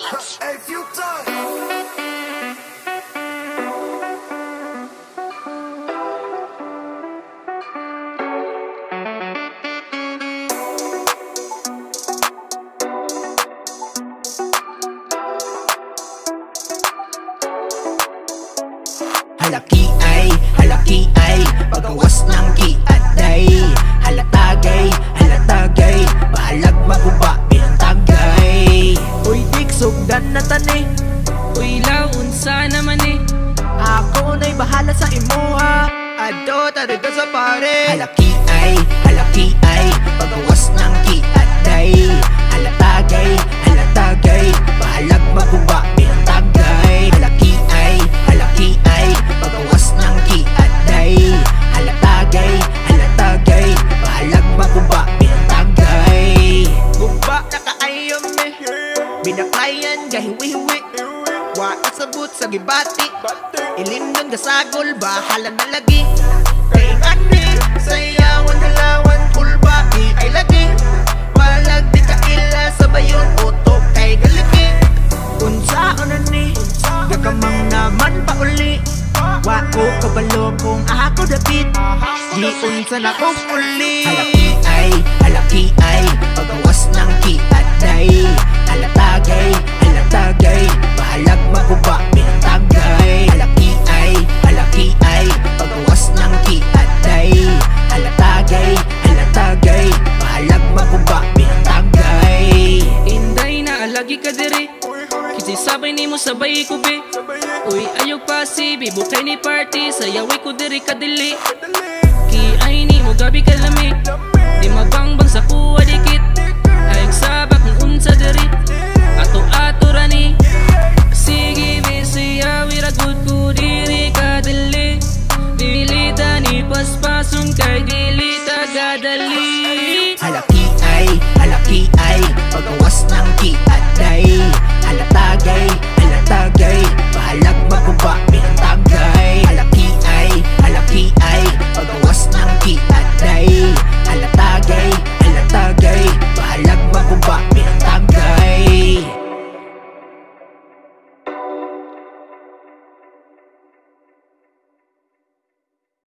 Hey, future. Halaki ay pagawas ng kiaday. Halatagay bahalag maguba binantagay. Uy dik sugdan na tani, uy laon sa naman eh. ako na'y bahala sa imuha. Adto tariga sa pare. Halaki ay pagawas ng kiaday. Halatagay bahalag maguba binantagay. Halaki ay pagawas ng kiaday. Halatagay bahalag maguba binantagay. Guba na kaayom me, binaklayan gahiwi-hiwi. Wa asabot sa gibati, ilimnon gasagol bahala na lagi. Kay ani sayawan dalawan kulba ay lagi. Walag di ka ila sa bayon utok kay galigi. Unsaon na ni gakamang naman pa uli. Wa ko kabalo kung ako dapit, di unsa na kong uli. Halaki ay pagawas ng kiaday. Halatagay bahalag maguba binantagay. Halaki ay pagawas ng kiaday. Halatagay bahalag maguba binantagay. Inday na alagi ka diri, kasi sabay ni mo sabay ko be. Uy ayog pa si bibukay ni party, sayaway ko diri kadili. Ki ay ni mo gabi kalamig, di mabangbang sa kuwa dikit. Ayog sabak ng unsa diri, ato rani. Sige be sayawi ragod ko diri kadili. Dilita ni paspason kay dilita gadali. Halaki ay pagawas ng kiaday. Halatagay